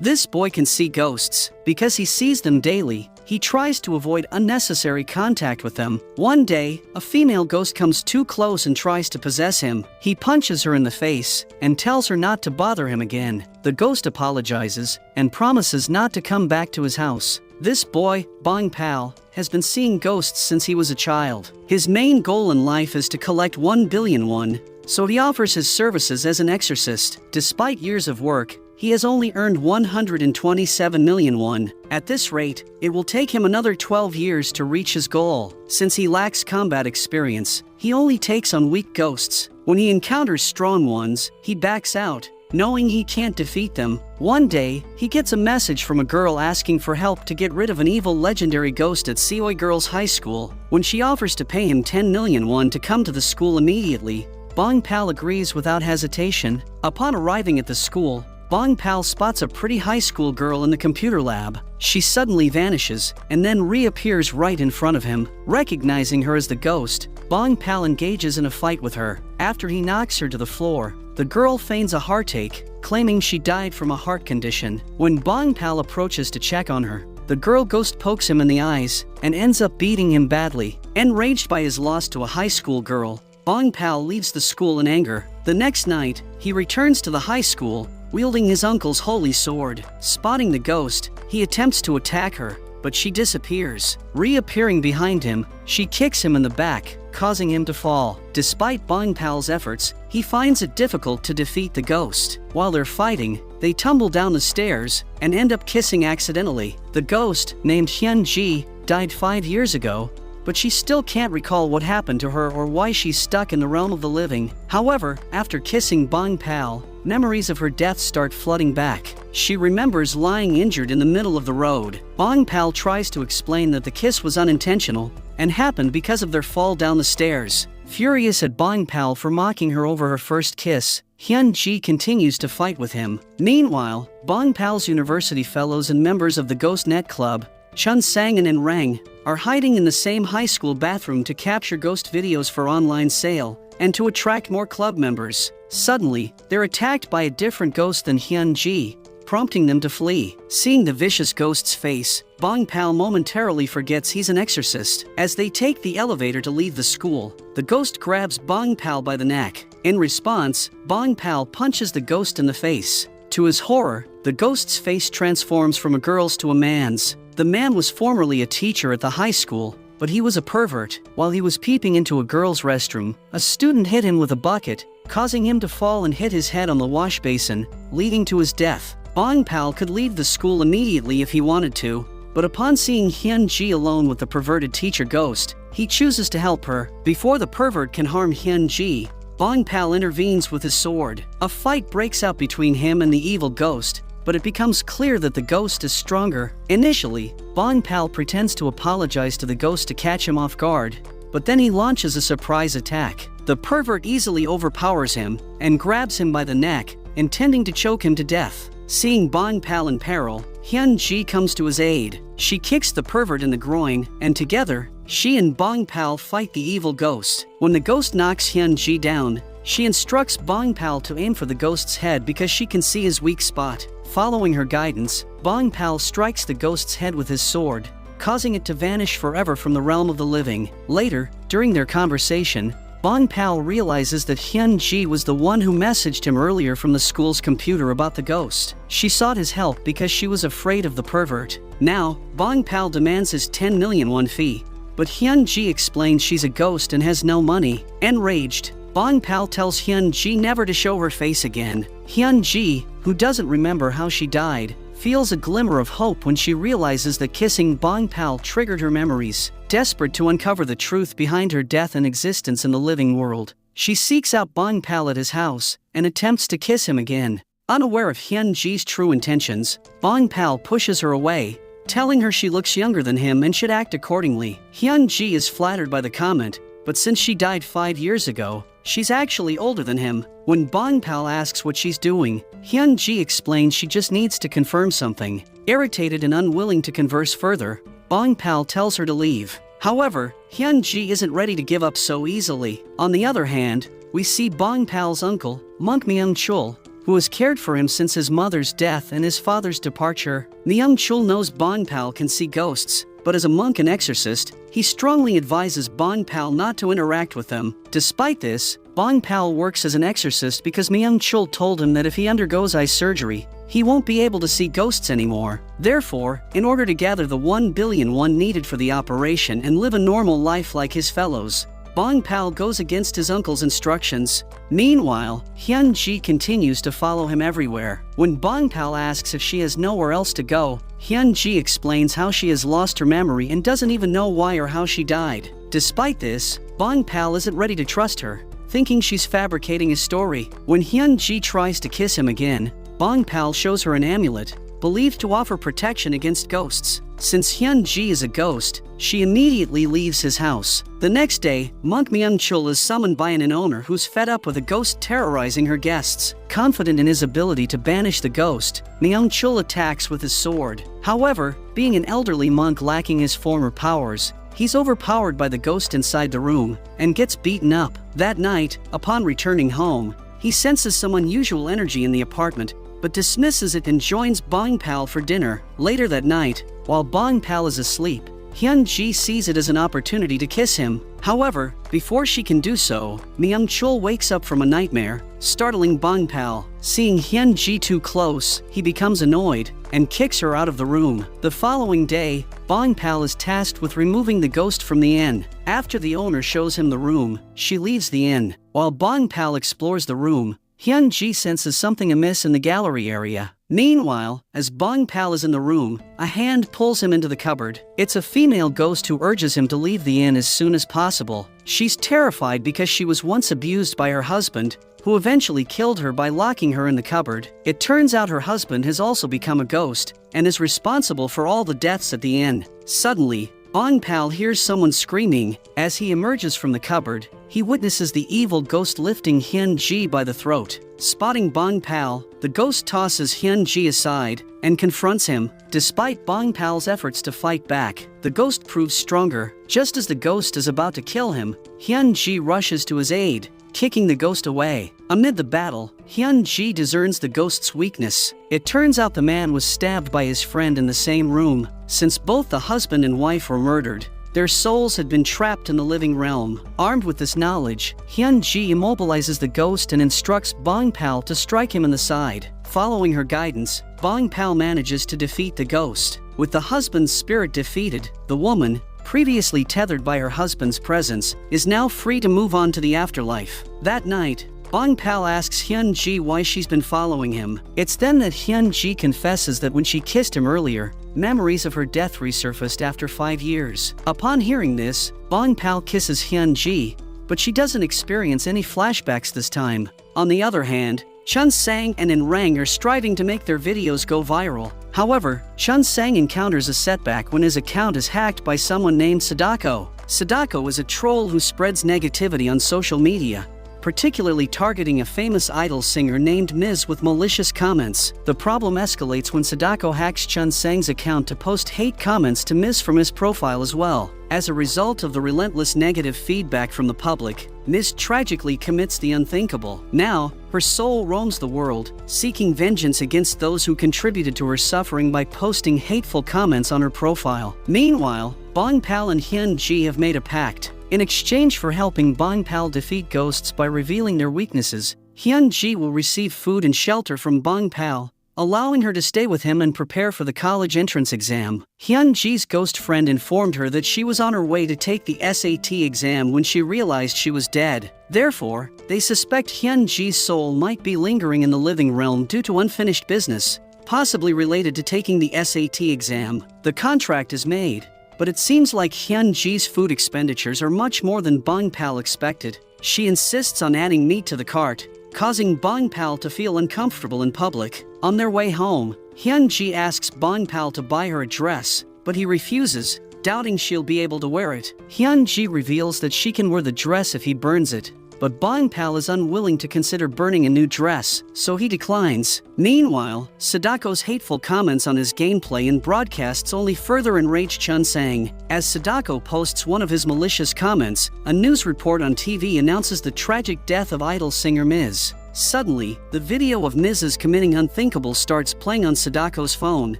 This boy can see ghosts. Because he sees them daily, he tries to avoid unnecessary contact with them. One day, a female ghost comes too close and tries to possess him. He punches her in the face and tells her not to bother him again. The ghost apologizes and promises not to come back to his house. This boy, Bong Pal, has been seeing ghosts since he was a child. His main goal in life is to collect 1 billion won, so he offers his services as an exorcist. Despite years of work, he has only earned 127 million won. At this rate, it will take him another 12 years to reach his goal. Since he lacks combat experience, he only takes on weak ghosts. When he encounters strong ones, he backs out, knowing he can't defeat them. One day, he gets a message from a girl asking for help to get rid of an evil legendary ghost at Seoi Girls High School. When she offers to pay him 10 million won to come to the school immediately, Bong Pal agrees without hesitation. Upon arriving at the school, Bong Pal spots a pretty high school girl in the computer lab. She suddenly vanishes and then reappears right in front of him. Recognizing her as the ghost, Bong Pal engages in a fight with her. After he knocks her to the floor, the girl feigns a heartache, claiming she died from a heart condition. When Bong Pal approaches to check on her, the girl ghost pokes him in the eyes and ends up beating him badly. Enraged by his loss to a high school girl, Bong Pal leaves the school in anger. The next night, he returns to the high school, wielding his uncle's holy sword. Spotting the ghost, he attempts to attack her, but she disappears. Reappearing behind him, she kicks him in the back, causing him to fall. Despite Bong Pal's efforts, he finds it difficult to defeat the ghost. While they're fighting, they tumble down the stairs and end up kissing accidentally. The ghost, named Hyun Ji, died 5 years ago, but she still can't recall what happened to her or why she's stuck in the realm of the living. However, after kissing Bong Pal, memories of her death start flooding back. She remembers lying injured in the middle of the road. Bong Pal tries to explain that the kiss was unintentional and happened because of their fall down the stairs. Furious at Bong Pal for mocking her over her first kiss, Hyun Ji continues to fight with him. Meanwhile, Bong Pal's university fellows and members of the Ghost Net Club, Chun Sang-in and Rang, are hiding in the same high school bathroom to capture ghost videos for online sale and to attract more club members. Suddenly, they're attacked by a different ghost than Hyun Ji, prompting them to flee. Seeing the vicious ghost's face, Bong Pal momentarily forgets he's an exorcist. As they take the elevator to leave the school, the ghost grabs Bong Pal by the neck. In response, Bong Pal punches the ghost in the face. To his horror, the ghost's face transforms from a girl's to a man's. The man was formerly a teacher at the high school, but he was a pervert. While he was peeping into a girl's restroom, a student hit him with a bucket, causing him to fall and hit his head on the wash basin, leading to his death. Bong Pal could leave the school immediately if he wanted to, but upon seeing Hyun Ji alone with the perverted teacher ghost, he chooses to help her. Before the pervert can harm Hyun Ji, Bong Pal intervenes with his sword. A fight breaks out between him and the evil ghost, but it becomes clear that the ghost is stronger. Initially, Bong Pal pretends to apologize to the ghost to catch him off guard, but then he launches a surprise attack. The pervert easily overpowers him and grabs him by the neck, intending to choke him to death. Seeing Bong Pal in peril, Hyun Ji comes to his aid. She kicks the pervert in the groin, and together, she and Bong Pal fight the evil ghost. When the ghost knocks Hyun Ji down, she instructs Bong Pal to aim for the ghost's head because she can see his weak spot. Following her guidance, Bong Pal strikes the ghost's head with his sword, causing it to vanish forever from the realm of the living. Later, during their conversation, Bong Pal realizes that Hyun Ji was the one who messaged him earlier from the school's computer about the ghost. She sought his help because she was afraid of the pervert. Now, Bong Pal demands his 10 million won fee, but Hyun Ji explains she's a ghost and has no money. Enraged, Bong Pal tells Hyun Ji never to show her face again. Hyun Ji, who doesn't remember how she died, feels a glimmer of hope when she realizes that kissing Bong Pal triggered her memories. Desperate to uncover the truth behind her death and existence in the living world, she seeks out Bong Pal at his house and attempts to kiss him again. Unaware of Hyun Ji's true intentions, Bong Pal pushes her away, telling her she looks younger than him and should act accordingly. Hyun Ji is flattered by the comment, but since she died 5 years ago, she's actually older than him. When Bong Pal asks what she's doing, Hyun Ji explains she just needs to confirm something. Irritated and unwilling to converse further, Bong Pal tells her to leave. However, Hyun Ji isn't ready to give up so easily. On the other hand, we see Bong Pal's uncle, Monk Myung Chul, who has cared for him since his mother's death and his father's departure. Myung-chul knows Bong-pal can see ghosts, but as a monk and exorcist, he strongly advises Bong-pal not to interact with them. Despite this, Bong-pal works as an exorcist because Myung-chul told him that if he undergoes eye surgery, he won't be able to see ghosts anymore. Therefore, in order to gather the 1 billion won needed for the operation and live a normal life like his fellows, Bong-pal goes against his uncle's instructions. Meanwhile, Hyun-ji continues to follow him everywhere. When Bong-pal asks if she has nowhere else to go, Hyun-ji explains how she has lost her memory and doesn't even know why or how she died. Despite this, Bong-pal isn't ready to trust her, thinking she's fabricating a story. When Hyun-ji tries to kiss him again, Bong-pal shows her an amulet, believed to offer protection against ghosts. Since Hyun-ji is a ghost, she immediately leaves his house. The next day, Monk Myung-chul is summoned by an owner who's fed up with a ghost terrorizing her guests. Confident in his ability to banish the ghost, Myung-chul attacks with his sword. However, being an elderly monk lacking his former powers, he's overpowered by the ghost inside the room and gets beaten up. That night, upon returning home, he senses some unusual energy in the apartment, but dismisses it and joins Bong-pal for dinner. Later that night, while Bong-pal is asleep, Hyun-ji sees it as an opportunity to kiss him. However, before she can do so, Myung-chul wakes up from a nightmare, startling Bong-pal. Seeing Hyun-ji too close, he becomes annoyed and kicks her out of the room. The following day, Bong-pal is tasked with removing the ghost from the inn. After the owner shows him the room, she leaves the inn. While Bong-pal explores the room, Hyun-ji senses something amiss in the gallery area. Meanwhile, as Bong-pal is in the room, a hand pulls him into the cupboard. It's a female ghost who urges him to leave the inn as soon as possible. She's terrified because she was once abused by her husband, who eventually killed her by locking her in the cupboard. It turns out her husband has also become a ghost and is responsible for all the deaths at the inn. Suddenly, Bong-pal hears someone screaming. As he emerges from the cupboard, he witnesses the evil ghost lifting Hyun-ji by the throat. Spotting Bong-pal, the ghost tosses Hyun-ji aside and confronts him. Despite Bong-pal's efforts to fight back, the ghost proves stronger. Just as the ghost is about to kill him, Hyun-ji rushes to his aid, kicking the ghost away. Amid the battle, Hyun-ji discerns the ghost's weakness. It turns out the man was stabbed by his friend in the same room. Since both the husband and wife were murdered, their souls had been trapped in the living realm. Armed with this knowledge, Hyun-ji immobilizes the ghost and instructs Bong-pal to strike him in the side. Following her guidance, Bong-pal manages to defeat the ghost. With the husband's spirit defeated, the woman, previously tethered by her husband's presence, is now free to move on to the afterlife. That night, Bong-pal asks Hyun-ji why she's been following him. It's then that Hyun-ji confesses that when she kissed him earlier, memories of her death resurfaced after 5 years. Upon hearing this, Bong-pal kisses Hyun-ji, but she doesn't experience any flashbacks this time. On the other hand, Chun Sang and In Rang are striving to make their videos go viral. However, Chun Sang encounters a setback when his account is hacked by someone named Sadako. Sadako is a troll who spreads negativity on social media, particularly targeting a famous idol singer named Miz with malicious comments. The problem escalates when Sadako hacks Chun Sang's account to post hate comments to Miz from his profile as well. As a result of the relentless negative feedback from the public, Miz tragically commits the unthinkable. Now, her soul roams the world, seeking vengeance against those who contributed to her suffering by posting hateful comments on her profile. Meanwhile, Bong-pal and Hyun-ji have made a pact. In exchange for helping Bong-pal defeat ghosts by revealing their weaknesses, Hyun-ji will receive food and shelter from Bong-pal, allowing her to stay with him and prepare for the college entrance exam. Hyun-ji's ghost friend informed her that she was on her way to take the SAT exam when she realized she was dead. Therefore, they suspect Hyun-ji's soul might be lingering in the living realm due to unfinished business, possibly related to taking the SAT exam. The contract is made, but it seems like Hyun-ji's food expenditures are much more than Bong-pal expected. She insists on adding meat to the cart, causing Bong-pal to feel uncomfortable in public. On their way home, Hyun-ji asks Bong-pal to buy her a dress, but he refuses, doubting she'll be able to wear it. Hyun-ji reveals that she can wear the dress if he burns it, but Bong-pal is unwilling to consider burning a new dress, so he declines. Meanwhile, Sadako's hateful comments on his gameplay and broadcasts only further enrage Chun Sang. As Sadako posts one of his malicious comments, a news report on TV announces the tragic death of idol singer Miz. Suddenly, the video of Mrs. committing unthinkable starts playing on Sadako's phone,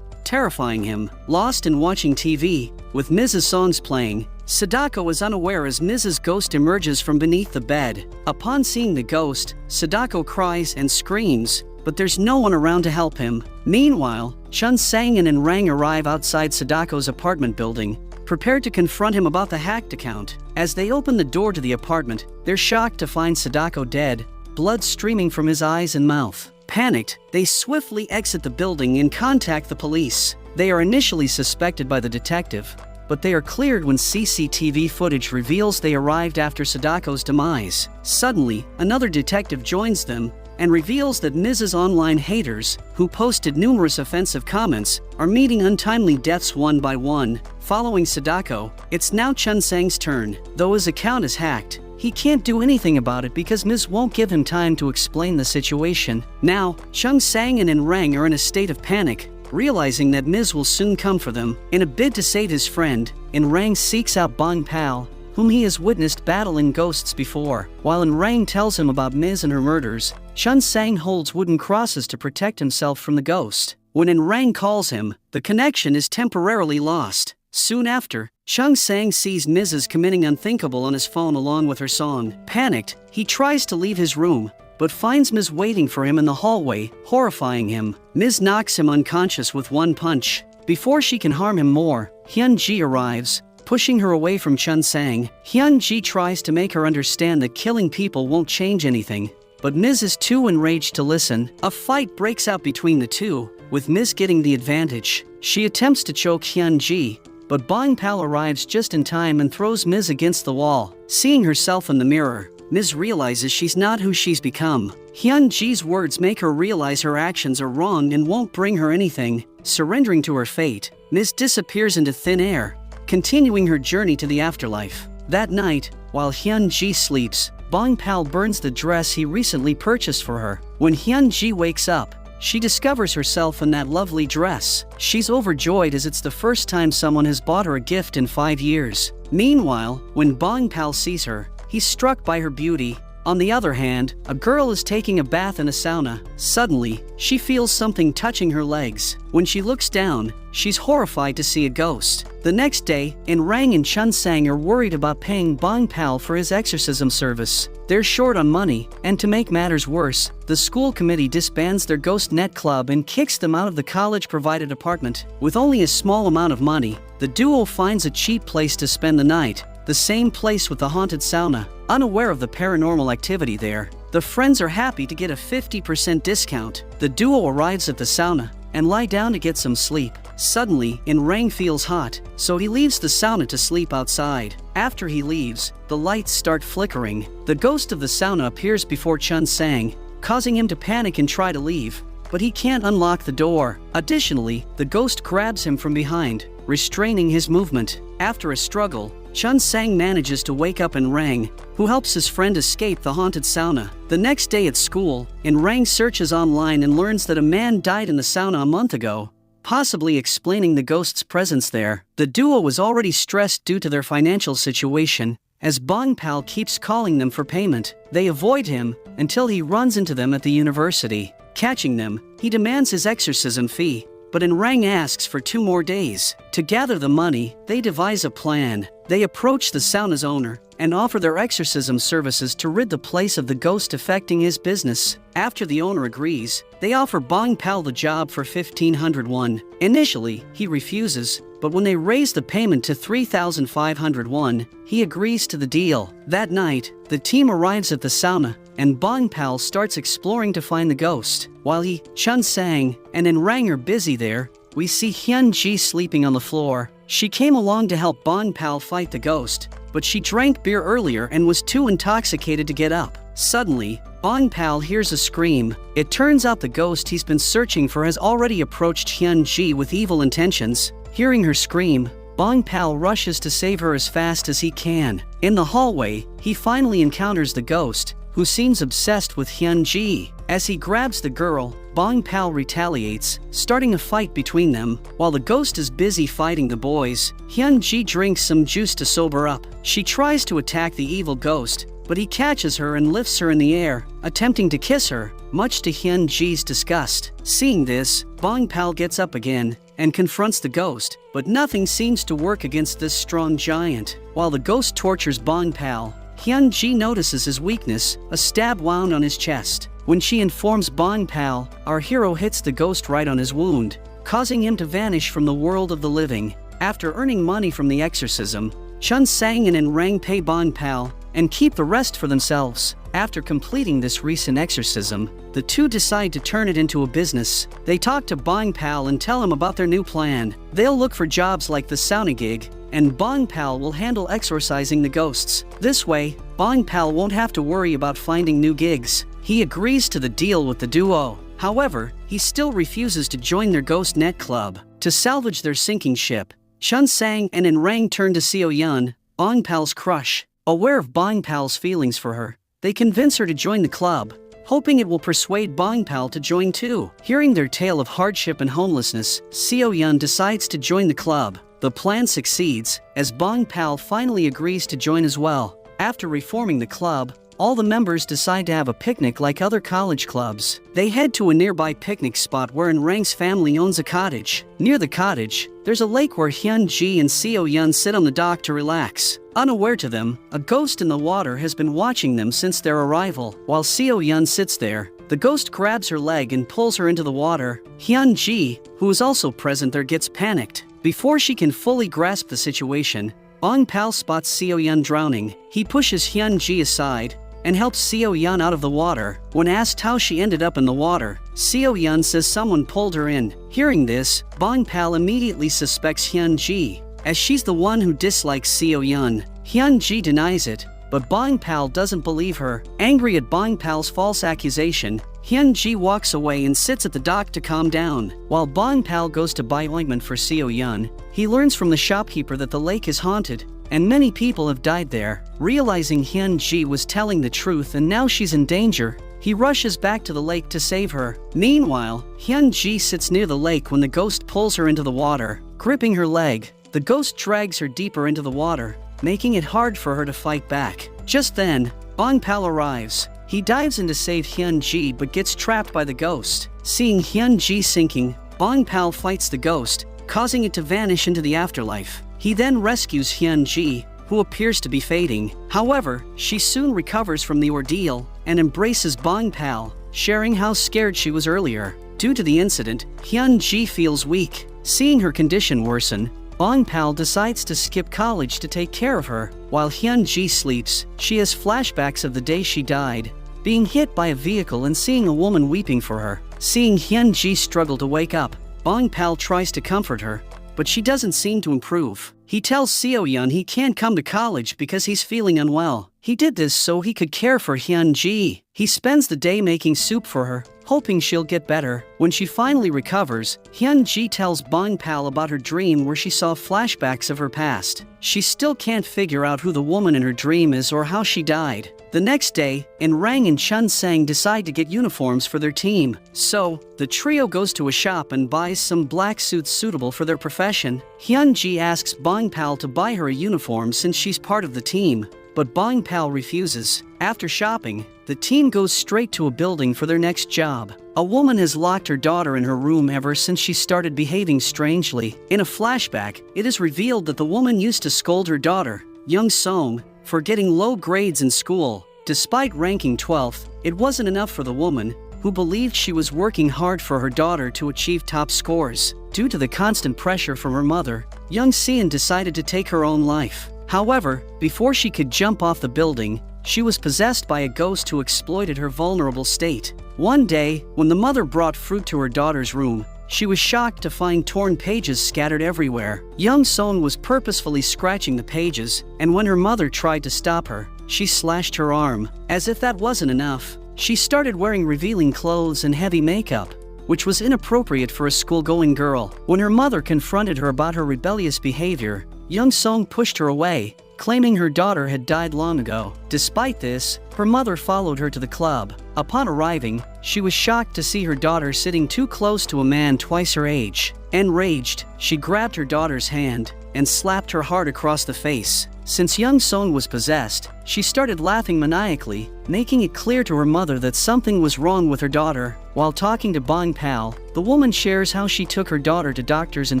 terrifying him. Lost in watching TV, with Mrs. songs playing, Sadako is unaware as Mrs. Ghost emerges from beneath the bed. Upon seeing the ghost, Sadako cries and screams, but there's no one around to help him. Meanwhile, Chun Sang and Rang arrive outside Sadako's apartment building, prepared to confront him about the hacked account. As they open the door to the apartment, they're shocked to find Sadako dead, blood streaming from his eyes and mouth. Panicked, they swiftly exit the building and contact the police. They are initially suspected by the detective, but they are cleared when CCTV footage reveals they arrived after Sadako's demise. Suddenly, another detective joins them and reveals that Mrs. Online haters, who posted numerous offensive comments, are meeting untimely deaths one by one. Following Sadako, it's now Chun Sang's turn. Though his account is hacked, he can't do anything about it because Ms. won't give him time to explain the situation. Now, Chun Sang and Rang are in a state of panic, realizing that Ms. will soon come for them. In a bid to save his friend, Rang seeks out Bong Pal, whom he has witnessed battling ghosts before. While Rang tells him about Ms. and her murders, Chun Sang holds wooden crosses to protect himself from the ghost. When Rang calls him, the connection is temporarily lost. Soon after, Chun Sang sees Mrs. committing unthinkable on his phone along with her song. Panicked, he tries to leave his room, but finds Ms. waiting for him in the hallway, horrifying him. Ms. knocks him unconscious with one punch. Before she can harm him more, Hyun-ji arrives, pushing her away from Chun Sang. Hyun-ji tries to make her understand that killing people won't change anything, but Ms. is too enraged to listen. A fight breaks out between the two, with Ms. getting the advantage. She attempts to choke Hyun-ji, but Bong Pal arrives just in time and throws Ms. against the wall. Seeing herself in the mirror, Ms. realizes she's not who she's become. Hyun-ji's words make her realize her actions are wrong and won't bring her anything. Surrendering to her fate, Ms. disappears into thin air, continuing her journey to the afterlife. That night, while Hyun-ji sleeps, Bong Pal burns the dress he recently purchased for her. When Hyun-ji wakes up, she discovers herself in that lovely dress. She's overjoyed as it's the first time someone has bought her a gift in 5 years. Meanwhile, when Bong Pal sees her, he's struck by her beauty. On the other hand, a girl is taking a bath in a sauna. Suddenly, she feels something touching her legs. When she looks down, she's horrified to see a ghost. The next day, Rang and Chun Sang are worried about paying Bong Pal for his exorcism service. They're short on money, and to make matters worse, the school committee disbands their Ghost Net Club and kicks them out of the college-provided apartment. With only a small amount of money, the duo finds a cheap place to spend the night, the same place with the haunted sauna. Unaware of the paranormal activity there, the friends are happy to get a 50% discount. The duo arrives at the sauna and lie down to get some sleep. Suddenly, Rang feels hot, so he leaves the sauna to sleep outside. After he leaves, the lights start flickering. The ghost of the sauna appears before Chun Sang, causing him to panic and try to leave, but he can't unlock the door. Additionally, the ghost grabs him from behind, restraining his movement. After a struggle, Chun Sang manages to wake up Rang, who helps his friend escape the haunted sauna. The next day at school, Rang searches online and learns that a man died in the sauna a month ago, possibly explaining the ghost's presence there. The duo was already stressed due to their financial situation, as Bong Pal keeps calling them for payment. They avoid him until he runs into them at the university. Catching them, he demands his exorcism fee, but Rang asks for 2 more days. To gather the money, they devise a plan. They approach the sauna's owner and offer their exorcism services to rid the place of the ghost affecting his business. After the owner agrees, they offer Bong Pal the job for 1,500 won. Initially, he refuses, but when they raise the payment to 3,500 won, he agrees to the deal. That night, the team arrives at the sauna, and Bong Pal starts exploring to find the ghost. While he, Chun Sang, and Rang are busy there, we see Hyun-ji sleeping on the floor. She came along to help Bong Pal fight the ghost, but she drank beer earlier and was too intoxicated to get up. Suddenly, Bong Pal hears a scream. It turns out the ghost he's been searching for has already approached Hyun-ji with evil intentions. Hearing her scream, Bong Pal rushes to save her as fast as he can. In the hallway, he finally encounters the ghost, who seems obsessed with Hyun-ji. As he grabs the girl, Bong Pal retaliates, starting a fight between them. While the ghost is busy fighting the boys, Hyun-ji drinks some juice to sober up. She tries to attack the evil ghost, but he catches her and lifts her in the air, attempting to kiss her, much to Hyun-ji's disgust. Seeing this, Bong-pal gets up again and confronts the ghost, but nothing seems to work against this strong giant. While the ghost tortures Bong-pal, Hyun-ji notices his weakness, a stab wound on his chest. When she informs Bong-pal, our hero hits the ghost right on his wound, causing him to vanish from the world of the living. After earning money from the exorcism, Chun Sang and In-rang pay Bong-pal and keep the rest for themselves. After completing this recent exorcism, the two decide to turn it into a business. They talk to Bong-pal and tell him about their new plan. They'll look for jobs like the sauna gig, and Bong-pal will handle exorcising the ghosts. This way, Bong-pal won't have to worry about finding new gigs. He agrees to the deal with the duo. However, he still refuses to join their ghost net club. To salvage their sinking ship, Chun Sang and In-rang turn to Seo-yeon, Bong-pal's crush. Aware of Bong-pal's feelings for her, they convince her to join the club, hoping it will persuade Bong-pal to join too. Hearing their tale of hardship and homelessness, Seo-yeon decides to join the club. The plan succeeds, as Bong-pal finally agrees to join as well. After reforming the club, all the members decide to have a picnic like other college clubs. They head to a nearby picnic spot where In-rang's family owns a cottage. Near the cottage, there's a lake where Hyun-ji and Seo-yeon sit on the dock to relax. Unaware to them, a ghost in the water has been watching them since their arrival. While Seo-yeon sits there, the ghost grabs her leg and pulls her into the water. Hyun-ji, who is also present there, gets panicked. Before she can fully grasp the situation, Bong-pal spots Seo-yeon drowning. He pushes Hyun-ji aside and helps Seo-yeon out of the water. When asked how she ended up in the water, Seo-yeon says someone pulled her in. Hearing this, Bong-pal immediately suspects Hyun-ji, as she's the one who dislikes Seo-yeon. Hyun-ji denies it, but Bong-pal doesn't believe her. Angry at Bong-pal's false accusation, Hyun-ji walks away and sits at the dock to calm down. While Bong-pal goes to buy ointment for Seo-yeon, he learns from the shopkeeper that the lake is haunted, and many people have died there. Realizing Hyun-ji was telling the truth and now she's in danger, he rushes back to the lake to save her. Meanwhile, Hyun-ji sits near the lake when the ghost pulls her into the water. Gripping her leg, the ghost drags her deeper into the water, making it hard for her to fight back. Just then, Bong-pal arrives. He dives in to save Hyun-ji but gets trapped by the ghost. Seeing Hyun-ji sinking, Bong-pal fights the ghost, causing it to vanish into the afterlife. He then rescues Hyun-ji, who appears to be fading. However, she soon recovers from the ordeal and embraces Bong-pal, sharing how scared she was earlier. Due to the incident, Hyun-ji feels weak. Seeing her condition worsen, Bong-pal decides to skip college to take care of her. While Hyun-ji sleeps, she has flashbacks of the day she died, being hit by a vehicle and seeing a woman weeping for her. Seeing Hyun-ji struggle to wake up, Bong-pal tries to comfort her, but she doesn't seem to improve. He tells Seo-yeon he can't come to college because he's feeling unwell. He did this so he could care for Hyun-ji. He spends the day making soup for her, hoping she'll get better. When she finally recovers, Hyun-ji tells Bong-pal about her dream where she saw flashbacks of her past. She still can't figure out who the woman in her dream is or how she died. The next day, In-rang and Chun Sang decide to get uniforms for their team. So, the trio goes to a shop and buys some black suits suitable for their profession. Hyun-ji asks Bong-pal to buy her a uniform since she's part of the team, but Bong-pal refuses. After shopping, the team goes straight to a building for their next job. A woman has locked her daughter in her room ever since she started behaving strangely. In a flashback, it is revealed that the woman used to scold her daughter, Young Song, for getting low grades in school. Despite ranking 12th, it wasn't enough for the woman, who believed she was working hard for her daughter to achieve top scores. Due to the constant pressure from her mother, Young Seon decided to take her own life. However, before she could jump off the building, she was possessed by a ghost who exploited her vulnerable state. One day, when the mother brought fruit to her daughter's room, she was shocked to find torn pages scattered everywhere. Young Seon was purposefully scratching the pages, and when her mother tried to stop her, she slashed her arm. As if that wasn't enough, she started wearing revealing clothes and heavy makeup, which was inappropriate for a school-going girl. When her mother confronted her about her rebellious behavior, Young Song pushed her away, claiming her daughter had died long ago. Despite this, her mother followed her to the club. Upon arriving, she was shocked to see her daughter sitting too close to a man twice her age. Enraged, she grabbed her daughter's hand and slapped her hard across the face. Since Young Song was possessed, she started laughing maniacally, making it clear to her mother that something was wrong with her daughter. While talking to Bong Pal, the woman shares how she took her daughter to doctors and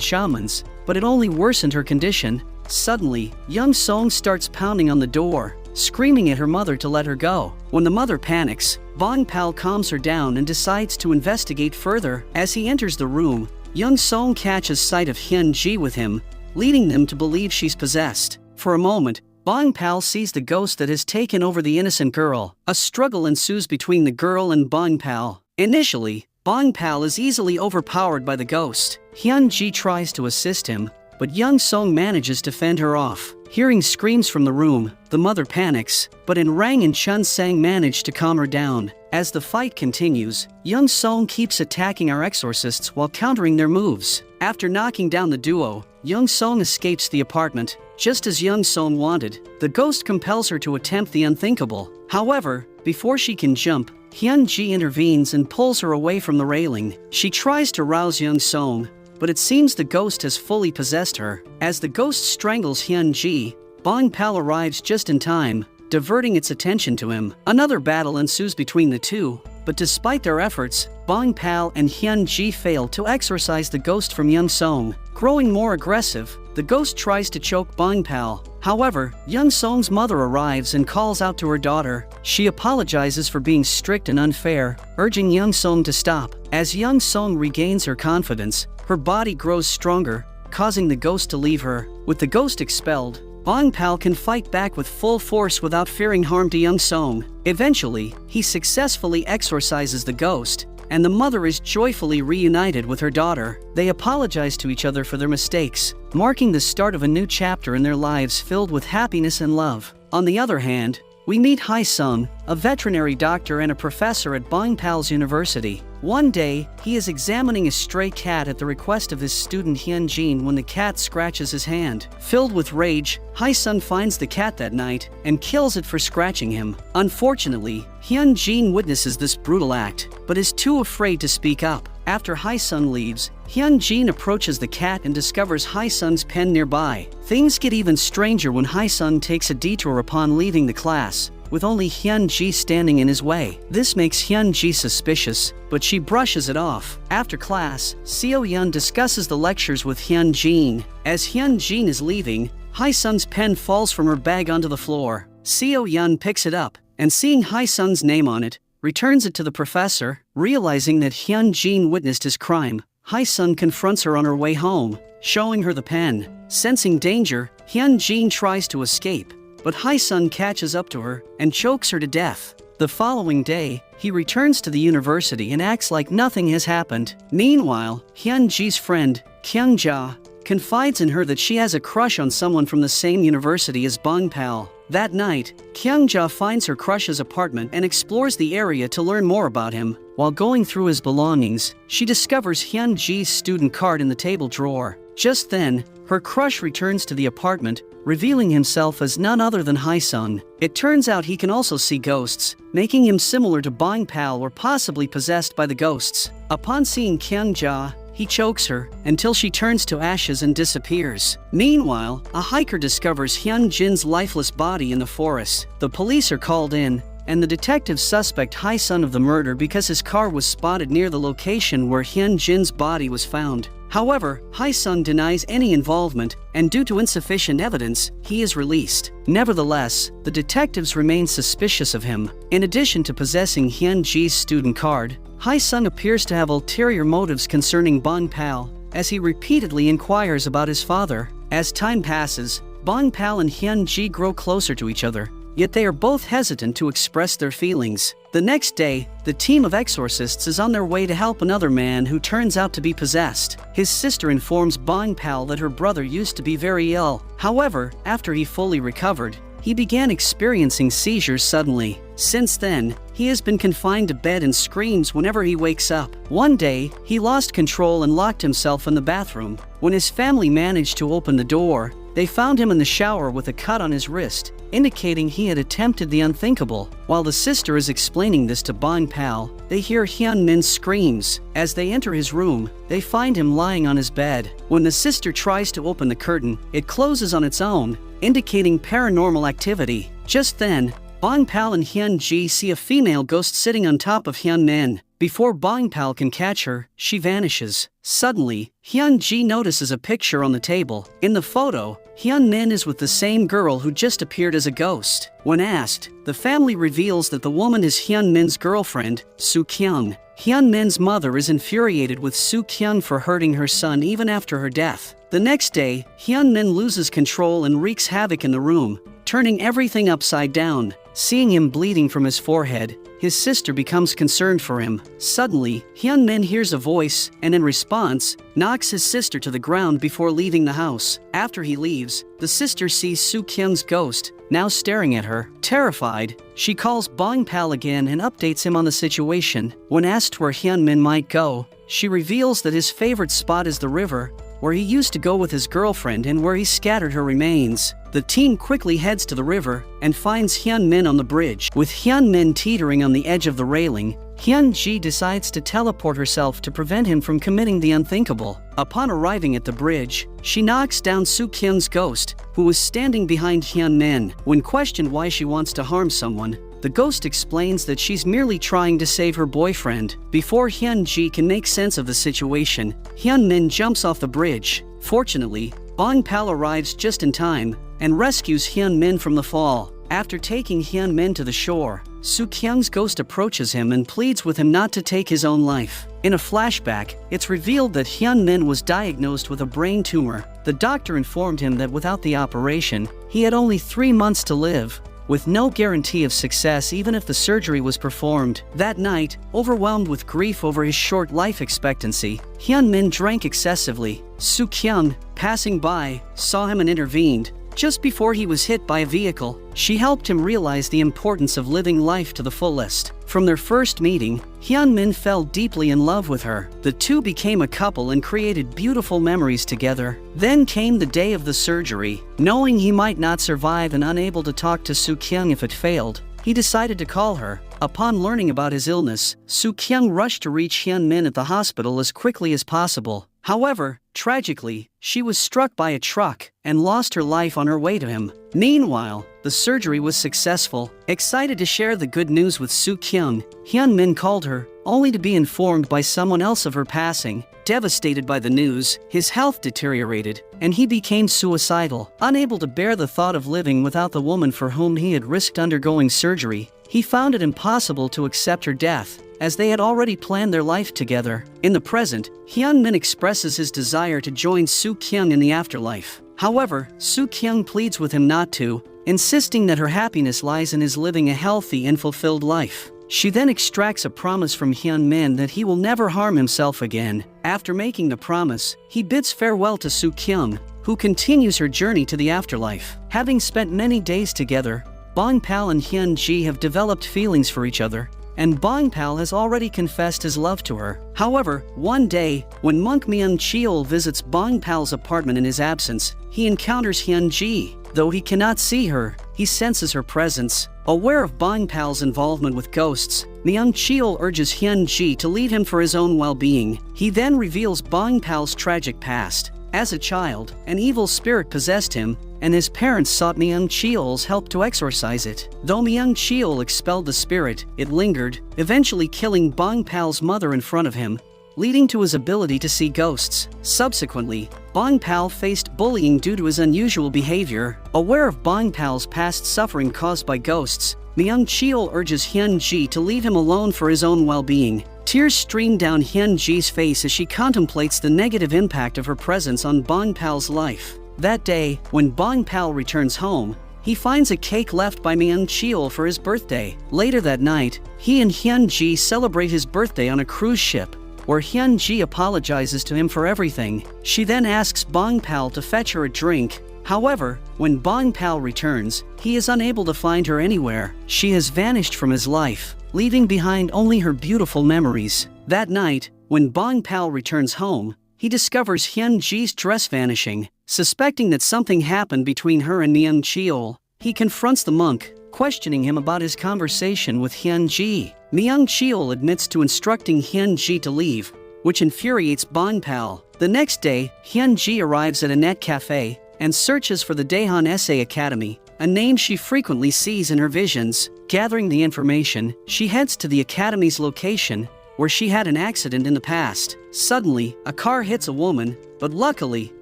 shamans, but it only worsened her condition. Suddenly, Young Song starts pounding on the door, screaming at her mother to let her go. When the mother panics, Bong Pal calms her down and decides to investigate further. As he enters the room, Young Song catches sight of Hyun Ji with him, leading them to believe she's possessed. For a moment, Bong Pal sees the ghost that has taken over the innocent girl. A struggle ensues between the girl and Bong Pal. Initially, Bong Pal is easily overpowered by the ghost. Hyun Ji tries to assist him, but Young Song manages to fend her off. Hearing screams from the room, the mother panics, but Rang and Chun Sang manage to calm her down. As the fight continues, Young Song keeps attacking our exorcists while countering their moves. After knocking down the duo, Young Song escapes the apartment. Just as Young Song wanted, the ghost compels her to attempt the unthinkable. However, before she can jump, Hyun Ji intervenes and pulls her away from the railing. She tries to rouse Young Song, but it seems the ghost has fully possessed her. As the ghost strangles Hyun Ji, Bong Pal arrives just in time, diverting its attention to him. Another battle ensues between the two, but despite their efforts, Bong Pal and Hyun Ji fail to exorcise the ghost from Young Song. Growing more aggressive, the ghost tries to choke Bong Pal. However, Young Song's mother arrives and calls out to her daughter. She apologizes for being strict and unfair, urging Young Song to stop. As Young Song regains her confidence, her body grows stronger, causing the ghost to leave her. With the ghost expelled, Bong Pal can fight back with full force without fearing harm to Young Song. Eventually, he successfully exorcises the ghost, and the mother is joyfully reunited with her daughter. They apologize to each other for their mistakes, marking the start of a new chapter in their lives filled with happiness and love. On the other hand, we meet Hai Sung, a veterinary doctor and a professor at Bong Pal's university. One day, he is examining a stray cat at the request of his student Hyun Jin when the cat scratches his hand. Filled with rage, Hai Sung finds the cat that night and kills it for scratching him. Unfortunately, Hyun Jin witnesses this brutal act, but is too afraid to speak up. After Hai Sung leaves, Hyun Jin approaches the cat and discovers Hai Sung's pen nearby. Things get even stranger when Hai Sung takes a detour upon leaving the class, with only Hyun Ji standing in his way. This makes Hyun Ji suspicious, but she brushes it off. After class, Seo Yun discusses the lectures with Hyun Jin. As Hyun Jin is leaving, Hai Sung's pen falls from her bag onto the floor. Seo Yun picks it up, and seeing Hai Sung's name on it, returns it to the professor. Realizing that Hyun Jin witnessed his crime, Hai Sung confronts her on her way home, showing her the pen. Sensing danger, Hyun Jin tries to escape, but Hai Sung catches up to her and chokes her to death. The following day, he returns to the university and acts like nothing has happened. Meanwhile, Hyun Ji's friend, Kyung Ja, confides in her that she has a crush on someone from the same university as Bong Pal. That night, Kyung Ja finds her crush's apartment and explores the area to learn more about him. While going through his belongings, she discovers Hyun Ji's student card in the table drawer. Just then, her crush returns to the apartment, revealing himself as none other than Hai Sung. It turns out he can also see ghosts, making him similar to Bong Pal or possibly possessed by the ghosts. Upon seeing Kyung Ja, he chokes her until she turns to ashes and disappears. Meanwhile, a hiker discovers Hyun Jin's lifeless body in the forest. The police are called in, and the detectives suspect Hai Sung of the murder because his car was spotted near the location where Hyun Jin's body was found. However, Hai Sung denies any involvement, and due to insufficient evidence, he is released. Nevertheless, the detectives remain suspicious of him. In addition to possessing Hyun Ji's student card, Hai Sung appears to have ulterior motives concerning Bong Pal, as he repeatedly inquires about his father. As time passes, Bong Pal and Hyun Ji grow closer to each other, yet they are both hesitant to express their feelings. The next day, the team of exorcists is on their way to help another man who turns out to be possessed. His sister informs Bong Pal that her brother used to be very ill. However, after he fully recovered, he began experiencing seizures suddenly. Since then, he has been confined to bed and screams whenever he wakes up. One day, he lost control and locked himself in the bathroom. When his family managed to open the door, they found him in the shower with a cut on his wrist, indicating he had attempted the unthinkable. While the sister is explaining this to Bong Pal, they hear Hyun Min's screams. As they enter his room, they find him lying on his bed. When the sister tries to open the curtain, it closes on its own, indicating paranormal activity. Just then, Bong Pal and Hyun Ji see a female ghost sitting on top of Hyun Min. Before Bong Pal can catch her, she vanishes. Suddenly, Hyun Ji notices a picture on the table. In the photo, Hyun Min is with the same girl who just appeared as a ghost. When asked, the family reveals that the woman is Hyun Min's girlfriend, Soo Kyung. Hyun Min's mother is infuriated with Soo Kyung for hurting her son even after her death. The next day, Hyun Min loses control and wreaks havoc in the room, turning everything upside down. Seeing him bleeding from his forehead, his sister becomes concerned for him. Suddenly, Hyun Min hears a voice and in response, knocks his sister to the ground before leaving the house. After he leaves, the sister sees Soo Kyung's ghost, now staring at her. Terrified, she calls Bong Pal again and updates him on the situation. When asked where Hyun Min might go, she reveals that his favorite spot is the river, where he used to go with his girlfriend and where he scattered her remains. The team quickly heads to the river and finds Hyun Min on the bridge. With Hyun Min teetering on the edge of the railing, Hyun Ji decides to teleport herself to prevent him from committing the unthinkable. Upon arriving at the bridge, she knocks down Soo Kyung's ghost, who was standing behind Hyun Min. When questioned why she wants to harm someone, the ghost explains that she's merely trying to save her boyfriend. Before Hyun Ji can make sense of the situation, Hyun Min jumps off the bridge. Fortunately, Bong Pal arrives just in time and rescues Hyun Min from the fall. After taking Hyun Min to the shore, Soo Kyung's ghost approaches him and pleads with him not to take his own life. In a flashback, it's revealed that Hyun Min was diagnosed with a brain tumor. The doctor informed him that without the operation, he had only 3 months to live, with no guarantee of success even if the surgery was performed. That night, overwhelmed with grief over his short life expectancy, Hyun Min drank excessively. Soo Kyung, passing by, saw him and intervened. Just before he was hit by a vehicle, she helped him realize the importance of living life to the fullest. From their first meeting, Hyun Min fell deeply in love with her. The two became a couple and created beautiful memories together. Then came the day of the surgery. Knowing he might not survive and unable to talk to Soo Kyung if it failed, he decided to call her. Upon learning about his illness, Soo Kyung rushed to reach Hyun Min at the hospital as quickly as possible. However, tragically, she was struck by a truck and lost her life on her way to him. Meanwhile, the surgery was successful. Excited to share the good news with Soo Kyung, Hyun Min called her, only to be informed by someone else of her passing. Devastated by the news, his health deteriorated, and he became suicidal. Unable to bear the thought of living without the woman for whom he had risked undergoing surgery, he found it impossible to accept her death, as they had already planned their life together. In the present, Hyun Min expresses his desire to join Soo Kyung in the afterlife. However, Soo Kyung pleads with him not to, insisting that her happiness lies in his living a healthy and fulfilled life. She then extracts a promise from Hyun Min that he will never harm himself again. After making the promise, he bids farewell to Soo Kyung, who continues her journey to the afterlife. Having spent many days together, Bong Pal and Hyun Ji have developed feelings for each other, and Bong Pal has already confessed his love to her. However, one day, when Monk Myung Cheol visits Bong Pal's apartment in his absence, he encounters Hyun Ji. Though he cannot see her, he senses her presence. Aware of Bong Pal's involvement with ghosts, Myung Cheol urges Hyun Ji to leave him for his own well-being. He then reveals Bong Pal's tragic past. As a child, an evil spirit possessed him, and his parents sought Myung Cheol's help to exorcise it. Though Myung Cheol expelled the spirit, it lingered, eventually killing Bong Pal's mother in front of him, leading to his ability to see ghosts. Subsequently, Bong Pal faced bullying due to his unusual behavior. Aware of Bong Pal's past suffering caused by ghosts, Myung Cheol urges Hyun Ji to leave him alone for his own well-being. Tears stream down Hyun Ji's face as she contemplates the negative impact of her presence on Bong Pal's life. That day, when Bong Pal returns home, he finds a cake left by Myung Cheol for his birthday. Later that night, he and Hyun Ji celebrate his birthday on a cruise ship, where Hyun Ji apologizes to him for everything. She then asks Bong Pal to fetch her a drink. However, when Bong Pal returns, he is unable to find her anywhere. She has vanished from his life, leaving behind only her beautiful memories. That night, when Bong Pal returns home, he discovers Hyun-ji's dress vanishing. Suspecting that something happened between her and Myung-cheol, he confronts the monk, questioning him about his conversation with Hyun-ji. Myung-cheol admits to instructing Hyun-ji to leave, which infuriates Bong-pal. The next day, Hyun-ji arrives at a net cafe and searches for the Daehan Essay Academy, a name she frequently sees in her visions. Gathering the information, she heads to the academy's location, where she had an accident in the past. Suddenly, a car hits a woman, but luckily,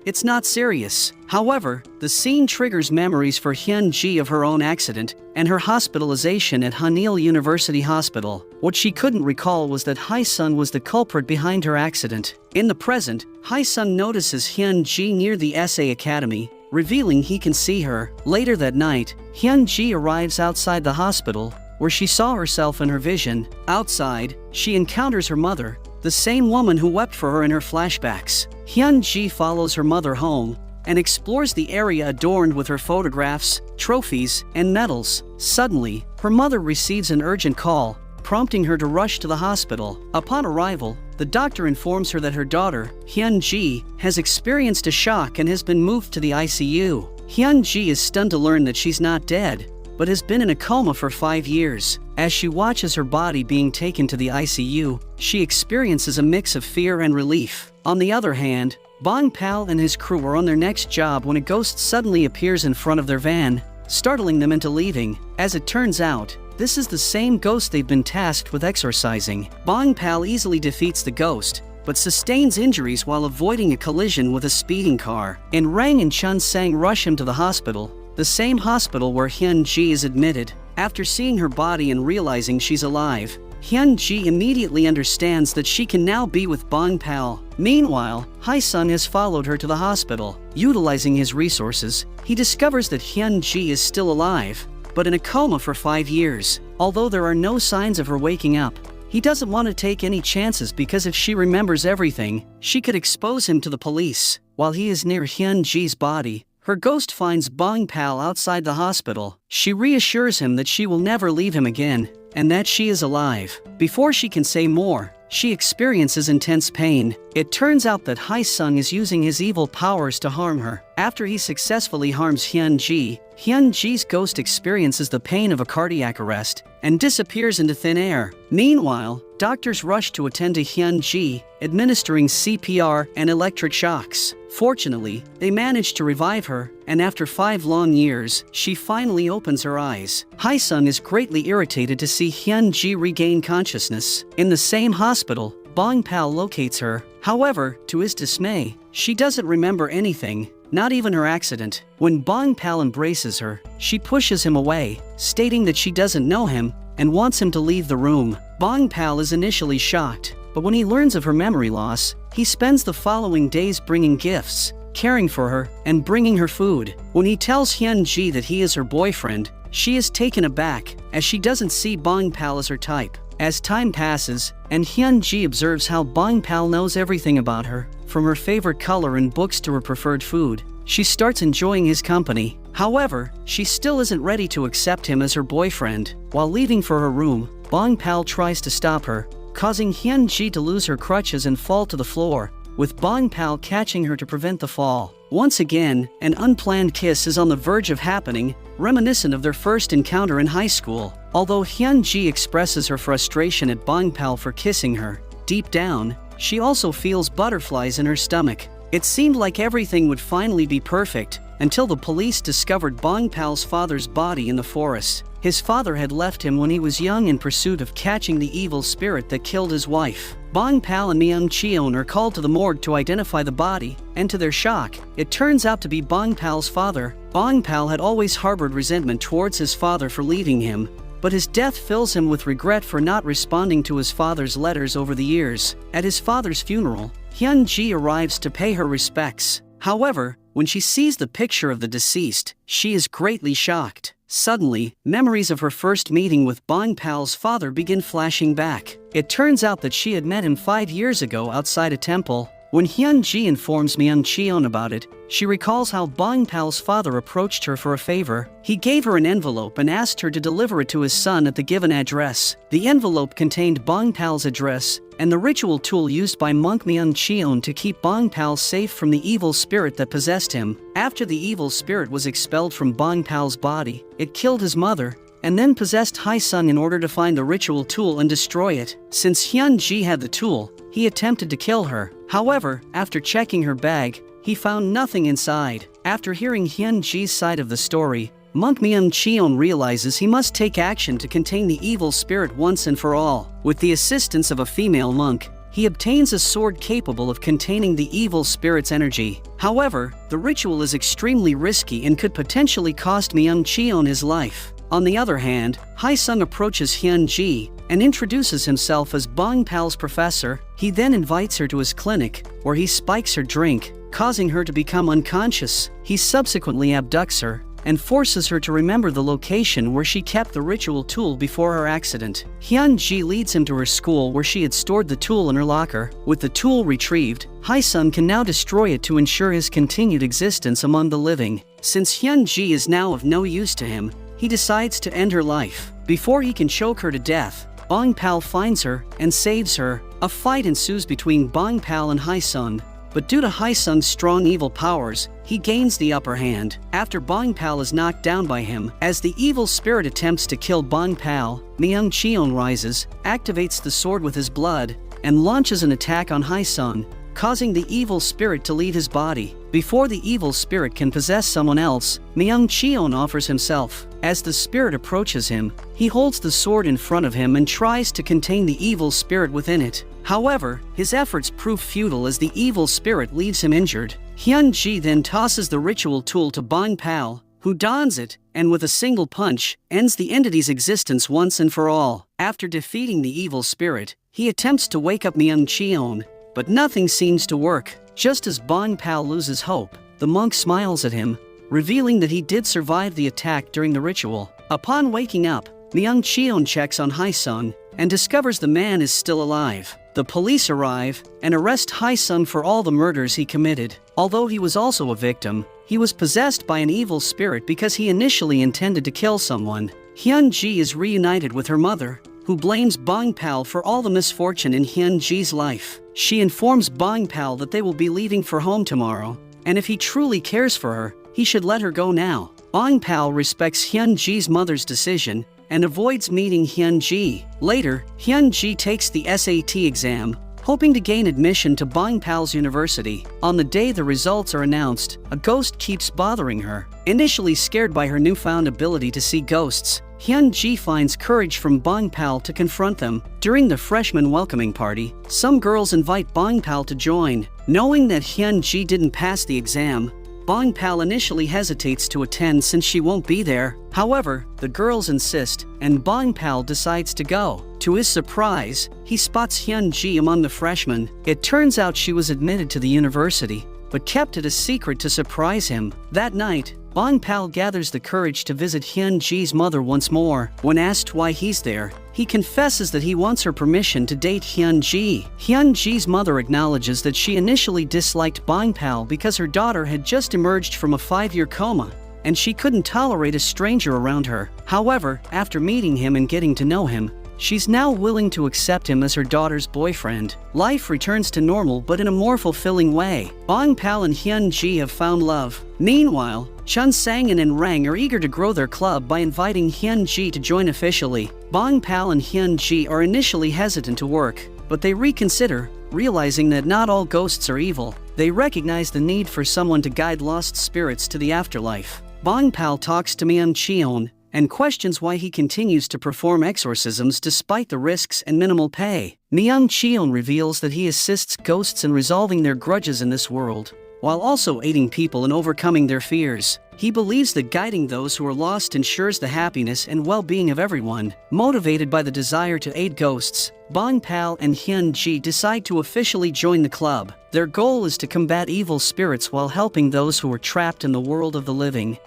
it's not serious. However, the scene triggers memories for Hyun-ji of her own accident and her hospitalization at Hanyul University Hospital. What she couldn't recall was that Hae-sun was the culprit behind her accident. In the present, Hae-sun notices Hyun-ji near the Essay Academy, revealing he can see her. Later that night, Hyun-ji arrives outside the hospital, where she saw herself in her vision. Outside, she encounters her mother, the same woman who wept for her in her flashbacks. Hyun-ji follows her mother home and explores the area adorned with her photographs, trophies, and medals. Suddenly, her mother receives an urgent call, prompting her to rush to the hospital. Upon arrival, the doctor informs her that her daughter, Hyun-ji, has experienced a shock and has been moved to the ICU. Hyun-ji is stunned to learn that she's not dead, but has been in a coma for 5 years. As she watches her body being taken to the ICU, she experiences a mix of fear and relief. On the other hand, Bong-pal and his crew are on their next job when a ghost suddenly appears in front of their van, startling them into leaving. As it turns out, this is the same ghost they've been tasked with exorcising. Bong-pal easily defeats the ghost, but sustains injuries while avoiding a collision with a speeding car. And Rang and Chun-sang rush him to the hospital, the same hospital where Hyun-ji is admitted. After seeing her body and realizing she's alive, Hyun-ji immediately understands that she can now be with Bong-pal. Meanwhile, Hae-sun has followed her to the hospital. Utilizing his resources, he discovers that Hyun-ji is still alive, but in a coma for 5 years. Although there are no signs of her waking up, he doesn't want to take any chances because if she remembers everything, she could expose him to the police. While he is near Hyun-ji's body, her ghost finds Bong-pal outside the hospital. She reassures him that she will never leave him again, and that she is alive. Before she can say more, she experiences intense pain. It turns out that Hae-sun is using his evil powers to harm her. After he successfully harms Hyun-ji, Hyun-ji's ghost experiences the pain of a cardiac arrest and disappears into thin air. Meanwhile, doctors rush to attend to Hyun-ji, administering CPR and electric shocks. Fortunately, they manage to revive her, and after 5 long years, she finally opens her eyes. Hae-sun is greatly irritated to see Hyun-ji regain consciousness. In the same hospital, Bong-pal locates her. However, to his dismay, she doesn't remember anything, not even her accident. When Bong-pal embraces her, she pushes him away, stating that she doesn't know him and wants him to leave the room. Bong-pal is initially shocked, but when he learns of her memory loss, he spends the following days bringing gifts, caring for her, and bringing her food. When he tells Hyun-ji that he is her boyfriend, she is taken aback, as she doesn't see Bong-pal as her type. As time passes, and Hyun-ji observes how Bong-pal knows everything about her, from her favorite color and books to her preferred food, she starts enjoying his company. However, she still isn't ready to accept him as her boyfriend. While leaving for her room, Bong-pal tries to stop her, causing Hyun-ji to lose her crutches and fall to the floor, with Bong-pal catching her to prevent the fall. Once again, an unplanned kiss is on the verge of happening, reminiscent of their first encounter in high school. Although Hyun-ji expresses her frustration at Bong-pal for kissing her, deep down, she also feels butterflies in her stomach. It seemed like everything would finally be perfect, until the police discovered Bong-pal's father's body in the forest. His father had left him when he was young in pursuit of catching the evil spirit that killed his wife. Bong-pal and Myung-cheon are called to the morgue to identify the body, and to their shock, it turns out to be Bong-pal's father. Bong-pal had always harbored resentment towards his father for leaving him, but his death fills him with regret for not responding to his father's letters over the years. At his father's funeral, Hyun-ji arrives to pay her respects. However, when she sees the picture of the deceased, she is greatly shocked. Suddenly, memories of her first meeting with Bong-pal's father begin flashing back. It turns out that she had met him 5 years ago outside a temple. When Hyun-ji informs Myung-cheon about it, she recalls how Bong-pal's father approached her for a favor. He gave her an envelope and asked her to deliver it to his son at the given address. The envelope contained Bong-pal's address and the ritual tool used by monk Myung Cheon to keep Bong Pal safe from the evil spirit that possessed him. After the evil spirit was expelled from Bong Pal's body, it killed his mother, and then possessed Hae-sung in order to find the ritual tool and destroy it. Since Hyun-ji had the tool, he attempted to kill her. However, after checking her bag, he found nothing inside. After hearing Hyun-ji's side of the story, monk Myung Cheon realizes he must take action to contain the evil spirit once and for all. With the assistance of a female monk, he obtains a sword capable of containing the evil spirit's energy. However, the ritual is extremely risky and could potentially cost Myung Cheon his life. On the other hand, Hae-sung approaches Hyun-ji and introduces himself as Bong Pal's professor. He then invites her to his clinic, where he spikes her drink, causing her to become unconscious. He subsequently abducts her and forces her to remember the location where she kept the ritual tool before her accident. Hyun-ji leads him to her school where she had stored the tool in her locker. With the tool retrieved, Hae-sung can now destroy it to ensure his continued existence among the living. Since Hyun-ji is now of no use to him, he decides to end her life. Before he can choke her to death, Bong Pal finds her and saves her. A fight ensues between Bong Pal and Hae-sung, but due to Hae-sung's strong evil powers, he gains the upper hand. After Bong Pal is knocked down by him, as the evil spirit attempts to kill Bong Pal, Myung Cheon rises, activates the sword with his blood, and launches an attack on Hae-sung, causing the evil spirit to leave his body. Before the evil spirit can possess someone else, Myung Cheon offers himself. As the spirit approaches him, he holds the sword in front of him and tries to contain the evil spirit within it. However, his efforts prove futile as the evil spirit leaves him injured. Hyun-ji then tosses the ritual tool to Bong Pal, who dons it, and with a single punch, ends the entity's existence once and for all. After defeating the evil spirit, he attempts to wake up Myung Cheon, but nothing seems to work. Just as Bong Pal loses hope, the monk smiles at him, revealing that he did survive the attack during the ritual. Upon waking up, Myung Cheon checks on Hae-sung and discovers the man is still alive. The police arrive and arrest Hae-sung for all the murders he committed. Although he was also a victim, he was possessed by an evil spirit because he initially intended to kill someone. Hyun-ji is reunited with her mother, who blames Bong Pal for all the misfortune in Hyun-ji's life. She informs Bong Pal that they will be leaving for home tomorrow, and if he truly cares for her, he should let her go now. Bong Pal respects Hyun-ji's mother's decision and avoids meeting Hyun-ji. Later, Hyun-ji takes the SAT exam, hoping to gain admission to Bong Pal's university. On the day the results are announced, a ghost keeps bothering her. Initially scared by her newfound ability to see ghosts, Hyun-ji finds courage from Bong Pal to confront them. During the freshman welcoming party, some girls invite Bong Pal to join. Knowing that Hyun-ji didn't pass the exam, Bong Pal initially hesitates to attend since she won't be there. However, the girls insist, and Bong Pal decides to go. To his surprise, he spots Hyun-ji among the freshmen. It turns out she was admitted to the university, but kept it a secret to surprise him. That night, Bong Pal gathers the courage to visit Hyun-ji's mother once more. When asked why he's there, he confesses that he wants her permission to date Hyun-ji. Hyun-ji's mother acknowledges that she initially disliked Bong Pal because her daughter had just emerged from a 5-year coma, and she couldn't tolerate a stranger around her. However, after meeting him and getting to know him, she's now willing to accept him as her daughter's boyfriend. Life returns to normal but in a more fulfilling way. Bong Pal and Hyun-ji have found love. Meanwhile, Chun Sang-in and Rang are eager to grow their club by inviting Hyun-ji to join officially. Bong Pal and Hyun-ji are initially hesitant to work, but they reconsider, realizing that not all ghosts are evil. They recognize the need for someone to guide lost spirits to the afterlife. Bong Pal talks to Myung Cheon and questions why he continues to perform exorcisms despite the risks and minimal pay. Myung Cheon reveals that he assists ghosts in resolving their grudges in this world, while also aiding people in overcoming their fears. He believes that guiding those who are lost ensures the happiness and well-being of everyone. Motivated by the desire to aid ghosts, Bong Pal and Hyun-ji decide to officially join the club. Their goal is to combat evil spirits while helping those who are trapped in the world of the living.